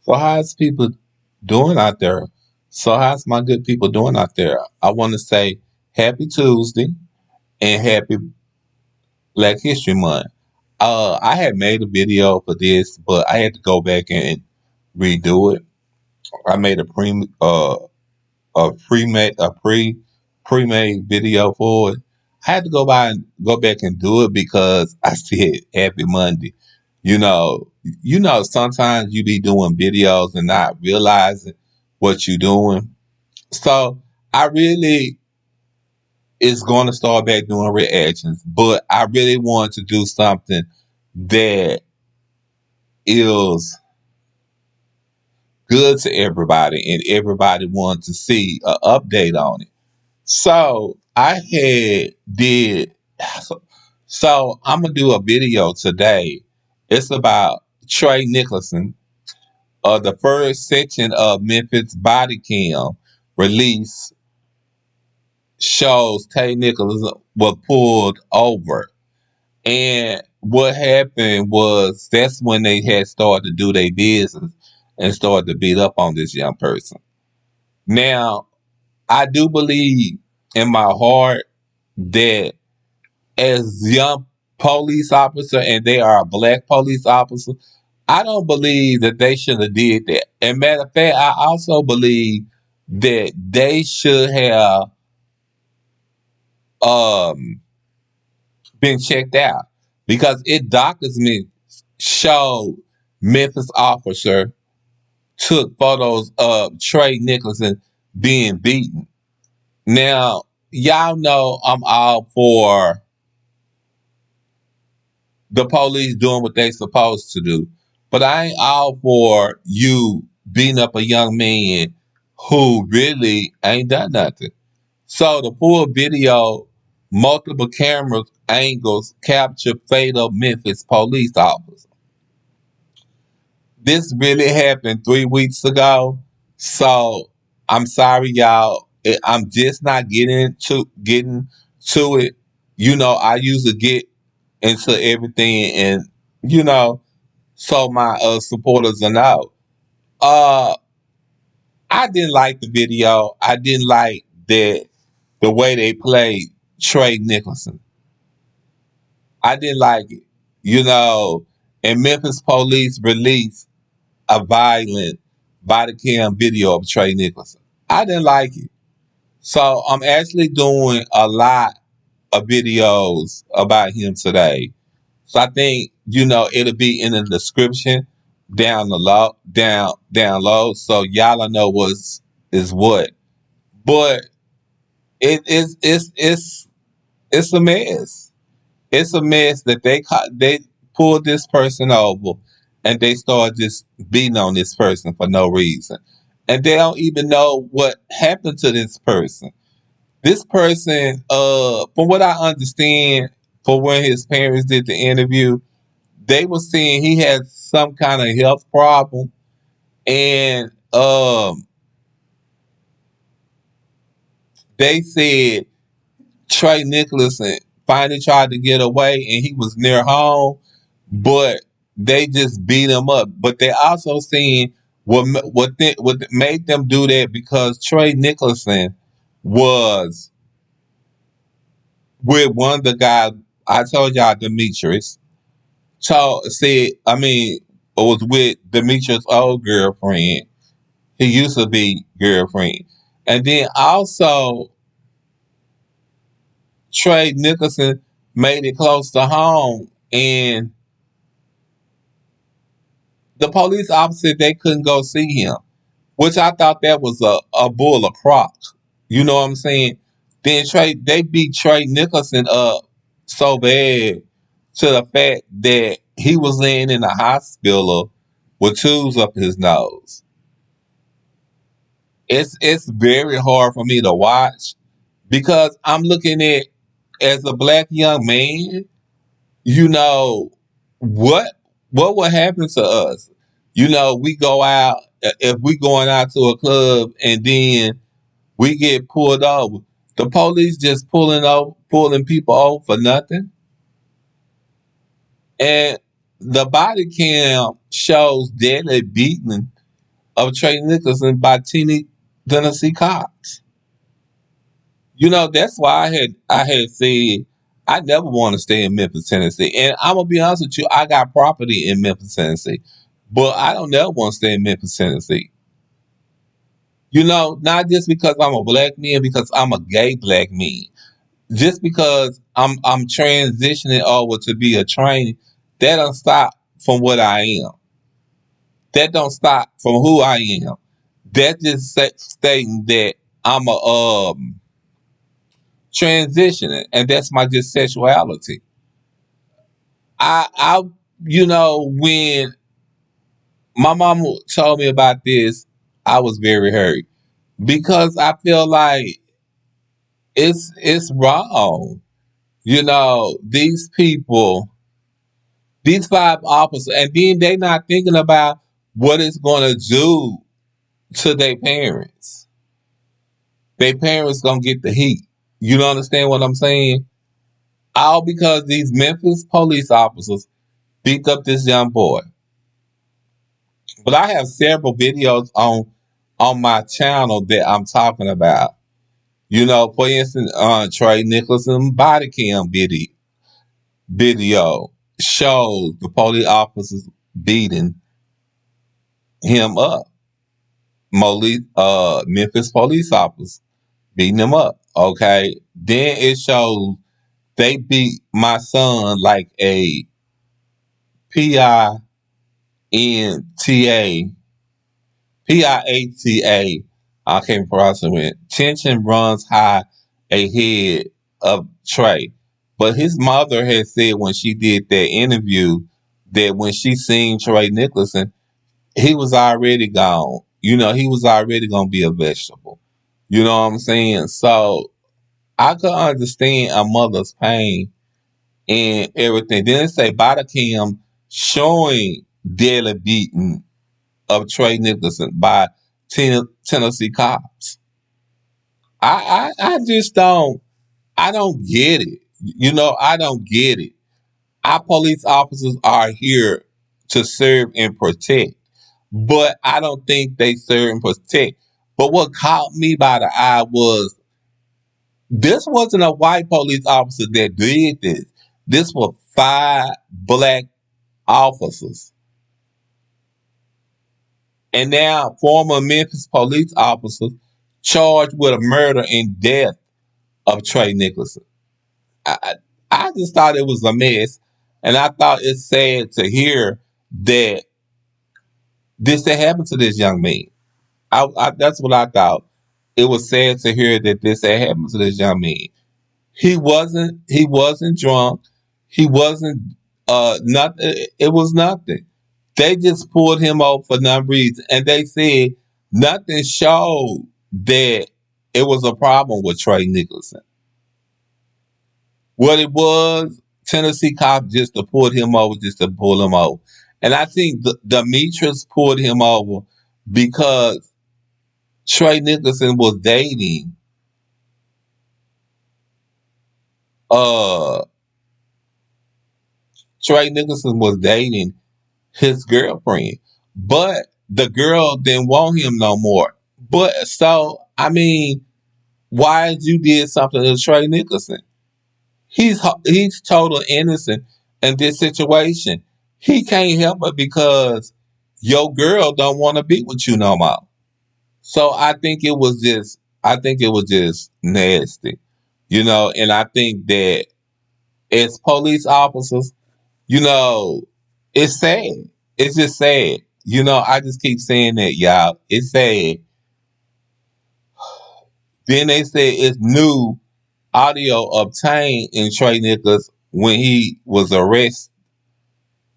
So how's people doing out there? So how's my good people doing out there? I want to say happy Tuesday and happy Black History Month. I had made a video for this, but I had to go back and redo it. I made a pre-made video for it. I had to go back and do it because I said happy Monday. Sometimes you be doing videos and not realizing what you're doing. So I really is going to start back doing reactions, but I really want to do something that is good to everybody and everybody wants to see an update on it. So I had did so I'm gonna do a video today. It's about Trey Nicholson, the first section of Memphis Bodycam release shows Tyre Nichols was pulled over. And what happened was that's when they had started to do their business and started to beat up on this young person. Now, I do believe in my heart that as young police officer and they are a black police officer, I don't believe that they should have did that. And matter of fact, I also believe that they should have um been checked out because it documents showed Memphis officer took photos of Trey Nicholson being beaten. Now, y'all know I'm all for the police doing what they supposed to do, but I ain't all for you beating up a young man who really ain't done nothing. So the full video, multiple cameras angles capture fatal Memphis police officer. This really happened 3 weeks ago. So I'm sorry, y'all. I'm just not getting to it. I usually get into everything, and you know, so my supporters will know. Uh, I didn't like the video. I didn't like that the way they played Trey Nicholson. I didn't like it. And Memphis police released a violent body cam video of Trey Nicholson. I didn't like it. So I'm actually doing a lot of videos about him today. So I think, it'll be in the description down low, so y'all will know is what. But it's a mess. It's a mess that they pulled this person over and they started just beating on this person for no reason. And they don't even know what happened to this person. This person, from what I understand, for when his parents did the interview, they were saying he had some kind of health problem, and they said Trey Nicholson finally tried to get away, and he was near home, but they just beat him up. But they also saying what made them do that because Trey Nicholson was with one of the guys I told y'all, Demetrius. It was with Demetrius' old girlfriend. He used to be girlfriend. And then also Trey Nicholson made it close to home, and the police officer they couldn't go see him, which I thought that was a bull of crocs. You know what I'm saying? Then they beat Trey Nicholson up so bad to the fact that he was laying in the hospital with tubes up his nose. It's very hard for me to watch because I'm looking at as a black young man, you know what what would happen to us? We go out if we going out to a club and then we get pulled over. The police just pulling people over for nothing. And the body cam shows deadly beating of Trey Nicholson by Tennessee cops. That's why I had said I never want to stay in Memphis, Tennessee. And I'm gonna be honest with you, I got property in Memphis, Tennessee, but I don't never want to stay in Memphis, Tennessee. Not just because I'm a black man, because I'm a gay black man. Just because I'm transitioning over to be a trainee, that don't stop from what I am. That don't stop from who I am. That just stating that I'm a transitioning, and that's my just sexuality. I when my mom told me about this, I was very hurt because I feel like it's wrong. These people, these five officers, and then they not thinking about what it's going to do to their parents. Their parents gonna get the heat. You don't understand what I'm saying? All because these Memphis police officers beat up this young boy. But I have several videos on my channel that I'm talking about. For instance, Trey Nicholson Bodycam video shows the police officers beating him up. Memphis police officers beating him up. Okay. Then it shows they beat my son like a PINTA, PIATA. I can't pronounce it. Tension runs high ahead of Trey. But his mother had said when she did that interview that when she seen Trey Nicholson, he was already gone. He was already gonna be a vegetable. You know what I'm saying? So I could understand a mother's pain and everything. Then it say Bodycam showing daily beating of Trey Nicholson by Tennessee cops. I just don't get it. I don't get it. Our police officers are here to serve and protect, but I don't think they serve and protect. But what caught me by the eye was this wasn't a white police officer that did this. This were five black officers. And now former Memphis police officers charged with a murder and death of Trey Nicholson. I, I just thought it was a mess. And I thought it's sad to hear that this had happened to this young man. That's what I thought. It was sad to hear that this had happened to this young man. He wasn't drunk. He wasn't nothing. It was nothing. They just pulled him over for no reason, and they said nothing showed that it was a problem with Trey Nicholson. What it was, Tennessee cops just to pull him over, just to pull him over. And I think Demetrius pulled him over because Trey Nicholson was dating uh Trey Nicholson was dating his girlfriend. But the girl didn't want him no more. But so I mean, why you did something to Trey Nicholson? He's total innocent in this situation. He can't help it because your girl don't want to be with you no more. So I think it was just nasty. And I think that as police officers, you know, it's sad. It's just sad. I just keep saying that, y'all. It's sad. Then they say it's new audio obtained in Trey Nichols when he was arrested.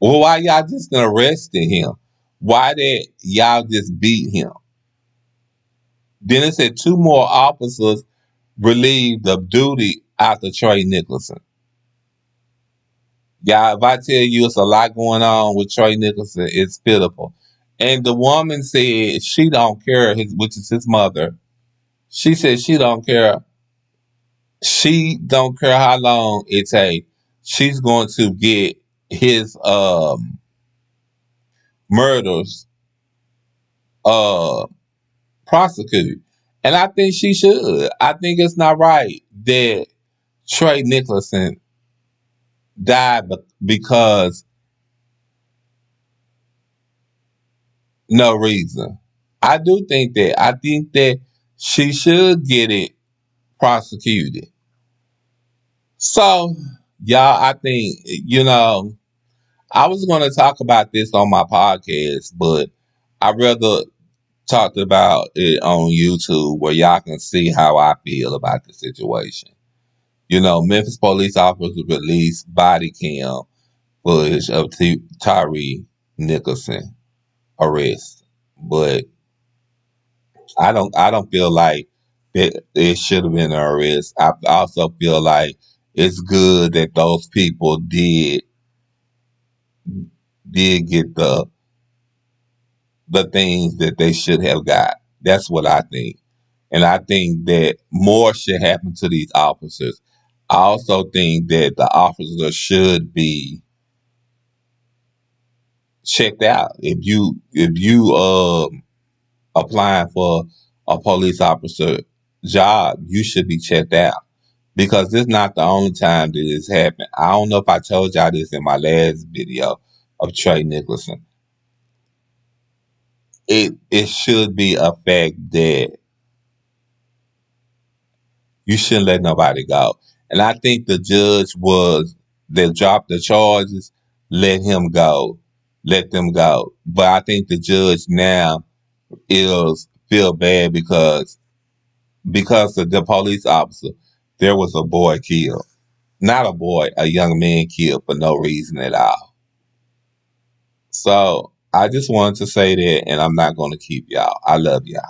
Well, why y'all just gonna arrested him? Why did y'all just beat him? Then it said two more officers relieved of duty after Trey Nicholson. Yeah, if I tell you it's a lot going on with Trey Nicholson, it's pitiful. And the woman said she don't care, which is his mother. She said she don't care. She don't care how long it takes. She's going to get his murders uh prosecute. And I think she should. I think it's not right that Trey Nicholson died because no reason. I do think that. I think that she should get it prosecuted. So, y'all, I think, I was going to talk about this on my podcast, but I rather talked about it on YouTube where y'all can see how I feel about the situation. Memphis police officers released body cam footage of Tyre Nicholson arrest, but I don't feel like it should have been an arrest. I also feel like it's good that those people did get the things that they should have got. That's what I think. And I think that more should happen to these officers. I also think that the officers should be checked out. If you applying for a police officer job, you should be checked out. Because this is not the only time that this happened. I don't know if I told y'all this in my last video of Trey Nicholson. It should be a fact that you shouldn't let nobody go. And I think the judge was that dropped the charges, let him go, let them go. But I think the judge now is feel bad because of the police officer, there was a boy killed. Not a boy, a young man killed for no reason at all. So I just wanted to say that, and I'm not going to keep y'all. I love y'all.